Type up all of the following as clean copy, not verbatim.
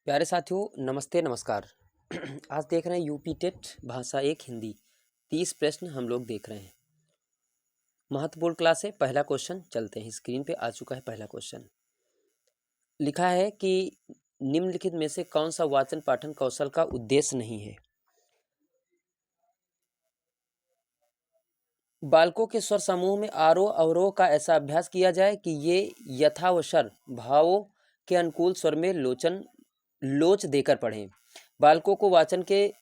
प्यारे साथियों, नमस्ते नमस्कार। आज देख रहे हैं यूपी टेट भाषा 1 हिंदी 30 प्रश्न हम लोग देख रहे हैं। महत्वपूर्ण क्लास है। पहला क्वेश्चन चलते हैं। स्क्रीन पे आ चुका है पहला क्वेश्चन। लिखा है कि निम्नलिखित में से कौन सा वाचन पाठन कौशल का उद्देश्य नहीं है। बालकों के स्वर समूह में आरोह अवरोह का ऐसा अभ्यास किया जाए कि ये यथावसर भावों के अनुकूल स्वर में लोच देकर पढ़ें। बालकों को वाचन के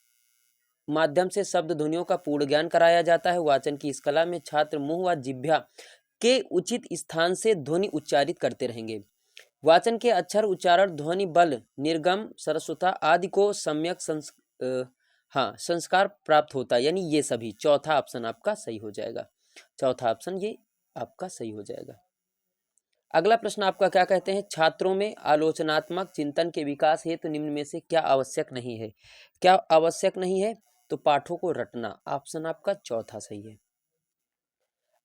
माध्यम से शब्द ध्वनियों का पूर्ण ज्ञान कराया जाता है। वाचन की इस कला में छात्र मुंह व जिह्वा के उचित स्थान से ध्वनि उच्चारित करते रहेंगे। वाचन के अक्षर उच्चारण ध्वनि बल निर्गम सरस्वता आदि को सम्यक संस्कार प्राप्त होता है। यानी ये सभी चौथा ऑप्शन आपका सही हो जाएगा। चौथा ऑप्शन ये आपका सही हो जाएगा। अगला प्रश्न आपका क्या कहते हैं, छात्रों में आलोचनात्मक चिंतन के विकास हेतु निम्न में से क्या आवश्यक नहीं है। क्या आवश्यक नहीं है, तो पाठों को रटना। ऑप्शन आपका चौथा सही है।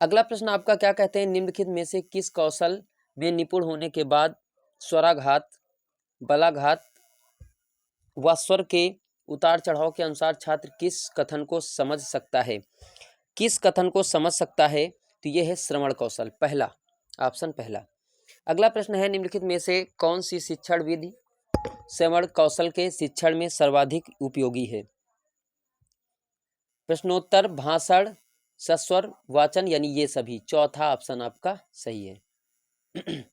अगला प्रश्न आपका क्या कहते हैं, निम्नलिखित में से किस कौशल में निपुण होने के बाद स्वराघात बलाघात व स्वर के उतार चढ़ाव के अनुसार छात्र किस कथन को समझ सकता है। किस कथन को समझ सकता है, तो यह है श्रवण कौशल। पहला ऑप्शन पहला। अगला प्रश्न है, निम्नलिखित में से कौन सी शिक्षण विधि श्रवण कौशल के शिक्षण में सर्वाधिक उपयोगी है। प्रश्नोत्तर भाषण सस्वर वाचन यानी ये सभी। चौथा ऑप्शन आपका सही है।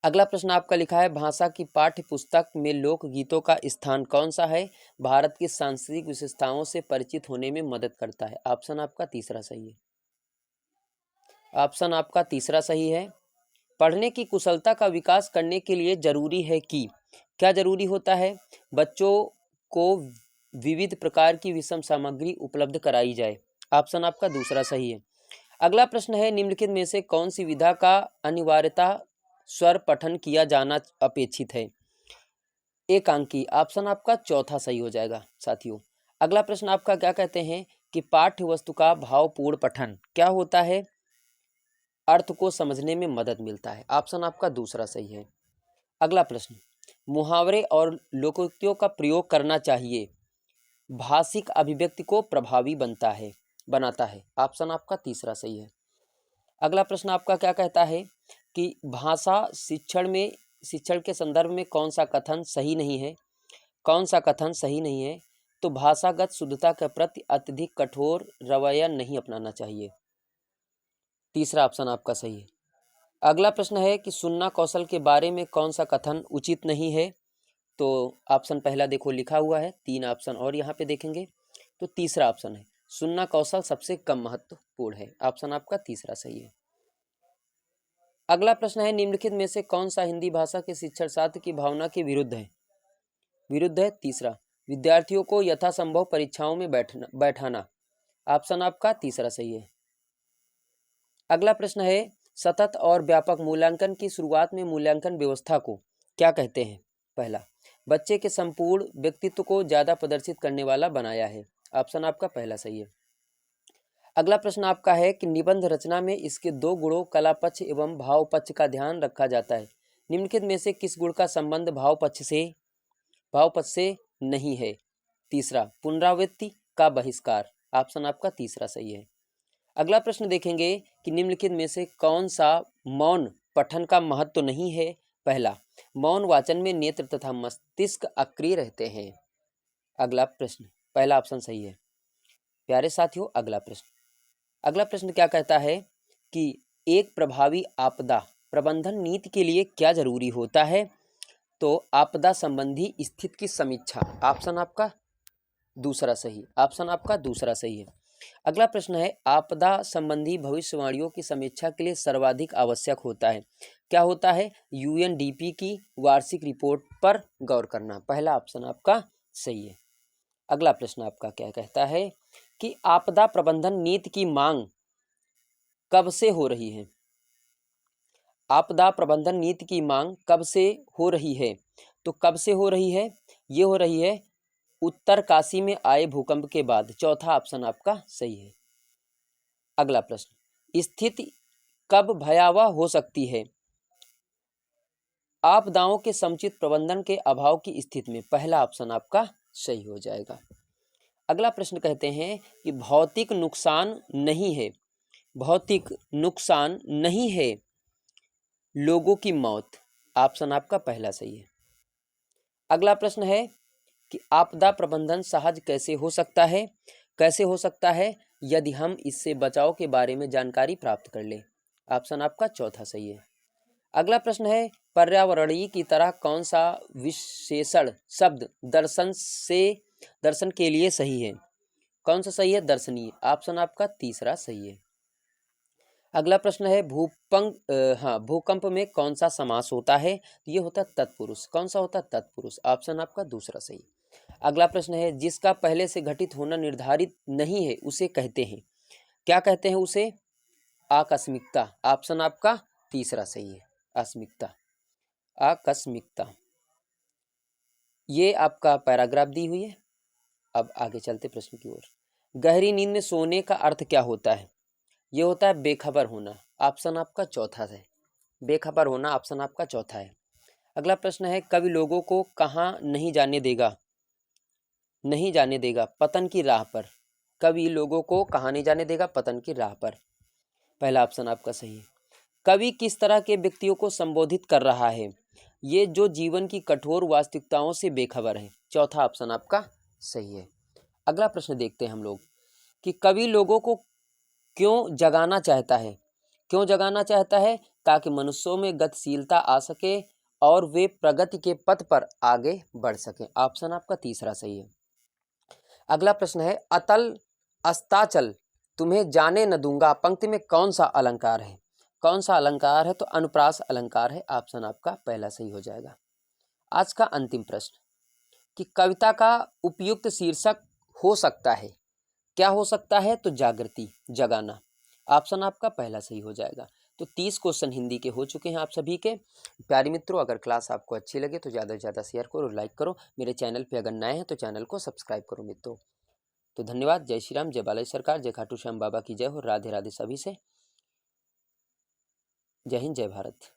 अगला प्रश्न आपका लिखा है, भाषा की पाठ्य पुस्तक में लोकगीतों का स्थान कौन सा है। भारत की सांस्कृतिक विशेषताओं से परिचित होने में मदद करता है। ऑप्शन आपका तीसरा सही है। ऑप्शन आपका तीसरा सही है। पढ़ने की कुशलता का विकास करने के लिए जरूरी है कि क्या जरूरी होता है, बच्चों को विविध प्रकार की विषम सामग्री उपलब्ध कराई जाए। ऑप्शन आपका दूसरा सही है। अगला प्रश्न है, निम्नलिखित में से कौन सी विधा का अनिवार्यता स्वर पठन किया जाना अपेक्षित है। एकांकी। ऑप्शन आपका चौथा सही हो जाएगा साथियों। अगला प्रश्न आपका क्या कहते हैं कि पाठ्य वस्तु का भावपूर्ण पठन क्या होता है, अर्थ को समझने में मदद मिलता है। ऑप्शन आपका दूसरा सही है। अगला प्रश्न, मुहावरे और लोकोक्तियों का प्रयोग करना चाहिए, भाषिक अभिव्यक्ति को प्रभावी बनाता है। ऑप्शन आपका तीसरा सही है। अगला प्रश्न आपका क्या कहता है कि भाषा शिक्षण के संदर्भ में कौन सा कथन सही नहीं है। कौन सा कथन सही नहीं है, तो भाषागत शुद्धता के प्रति अत्यधिक कठोर रवैया नहीं अपनाना चाहिए। तीसरा ऑप्शन आपका सही है। अगला प्रश्न है कि सुनना कौशल के बारे में कौन सा कथन उचित नहीं है, तो ऑप्शन पहला देखो लिखा हुआ है, 3 ऑप्शन और यहाँ पे देखेंगे तो तीसरा ऑप्शन है, सुनना कौशल सबसे कम महत्वपूर्ण है। ऑप्शन आपका तीसरा सही है। अगला प्रश्न है, निम्नलिखित में से कौन सा हिंदी भाषा के शिक्षण शास्त्र की भावना के विरुद्ध है। तीसरा, विद्यार्थियों को यथासंभव परीक्षाओं में बैठाना। ऑप्शन आपका तीसरा सही है। अगला प्रश्न है, सतत और व्यापक मूल्यांकन की शुरुआत में मूल्यांकन व्यवस्था को क्या कहते हैं। पहला, बच्चे के संपूर्ण व्यक्तित्व को ज़्यादा प्रदर्शित करने वाला बनाया है। ऑप्शन आपका पहला सही है। अगला प्रश्न आपका है कि निबंध रचना में इसके 2 गुणों कला पक्ष एवं भाव पक्ष का ध्यान रखा जाता है। निम्नलिखित में से किस गुण का संबंध भाव पक्ष से नहीं है। तीसरा, पुनरावृत्ति का बहिष्कार। ऑप्शन आपका तीसरा सही है। अगला प्रश्न देखेंगे कि निम्नलिखित में से कौन सा मौन पठन का महत्व तो नहीं है। पहला, मौन वाचन में नेत्र तथा मस्तिष्क सक्रिय रहते हैं। अगला प्रश्न, पहला ऑप्शन सही है। प्यारे साथियों, अगला प्रश्न क्या कहता है कि एक प्रभावी आपदा प्रबंधन नीति के लिए क्या जरूरी होता है, तो आपदा संबंधी स्थिति की समीक्षा। ऑप्शन आपका दूसरा सही। ऑप्शन आपका दूसरा सही है। अगला प्रश्न है, आपदा संबंधी भविष्यवाणियों की समीक्षा के लिए सर्वाधिक आवश्यक होता है। क्या होता है, यूएनडीपी की वार्षिक रिपोर्ट पर गौर करना। पहला ऑप्शन आपका सही है। अगला प्रश्न आपका क्या कहता है कि आपदा प्रबंधन नीति की मांग कब से हो रही है। आपदा प्रबंधन नीति की मांग कब से हो रही है, तो कब से हो रही है, ये हो रही है उत्तरकाशी में आए भूकंप के बाद। चौथा ऑप्शन आपका सही है। अगला प्रश्न, स्थिति कब भयावह हो सकती है। आपदाओं के समुचित प्रबंधन के अभाव की स्थिति में। पहला ऑप्शन आपका सही हो जाएगा। अगला प्रश्न कहते हैं कि भौतिक नुकसान नहीं है, भौतिक नुकसान नहीं है लोगों की मौत। ऑप्शन आपका पहला सही है। अगला प्रश्न है कि आपदा प्रबंधन सहज कैसे हो सकता है? कैसे हो सकता है? यदि हम इससे बचाव के बारे में जानकारी प्राप्त कर लें। ऑप्शन आपका चौथा सही है। अगला प्रश्न है पर्यावरणीय की तरह कौन सा विशेषण शब्द दर्शन के लिए सही है? कौन सा सही है? दर्शनीय। ऑप्शन आपका तीसरा सही है। अगला प्रश्न है भूकंप में कौन सा समास होता है? ये होता है तत्पुरुष। कौन सा होता है? तत्पुरुष। ऑप्शन आपका दूसरा सही। अगला प्रश्न है जिसका पहले से घटित होना निर्धारित नहीं है उसे कहते हैं, क्या कहते हैं उसे? आकस्मिकता। ऑप्शन आपका तीसरा सही है। आकस्मिकता। ये आपका पैराग्राफ दी हुई है। अब आगे चलते प्रश्न की ओर। गहरी नींद में सोने का अर्थ क्या होता है? ये होता है बेखबर होना। ऑप्शन आपका चौथा है। बेखबर होना ऑप्शन आपका चौथा है। अगला प्रश्न है कवि लोगों को कहाँ नहीं जाने देगा पतन की राह पर। कवि लोगों को कहाँ नहीं जाने देगा? पतन की राह पर। पहला ऑप्शन आपका सही है। कवि किस तरह के व्यक्तियों को संबोधित कर रहा है? ये जो जीवन की कठोर वास्तविकताओं से बेखबर है। चौथा ऑप्शन आपका सही है। अगला प्रश्न देखते हैं हम लोग कि कवि लोगों को क्यों जगाना चाहता है? क्यों जगाना चाहता है? ताकि मनुष्यों में गतिशीलता आ सके और वे प्रगति के पथ पर आगे बढ़ सकें। ऑप्शन आपका तीसरा सही है। अगला प्रश्न है अतल अस्ताचल तुम्हें जाने न दूंगा पंक्ति में कौन सा अलंकार है? कौन सा अलंकार है? तो अनुप्रास अलंकार है। ऑप्शन आपका पहला सही हो जाएगा। आज का अंतिम प्रश्न कि कविता का उपयुक्त शीर्षक हो सकता है, क्या हो सकता है? तो जागृति, जगाना। ऑप्शन आपका पहला सही हो जाएगा। तो 30 क्वेश्चन हिंदी के हो चुके हैं आप सभी के। प्यारे मित्रों, अगर क्लास आपको अच्छी लगे तो ज़्यादा से ज़्यादा शेयर करो, लाइक करो। मेरे चैनल पे अगर नए हैं तो चैनल को सब्सक्राइब करो मित्रों। तो धन्यवाद। जय श्री राम, जय बालाई सरकार, जय खाटू श्याम बाबा की जय हो। राधे राधे सभी से। जय हिंद, जय भारत।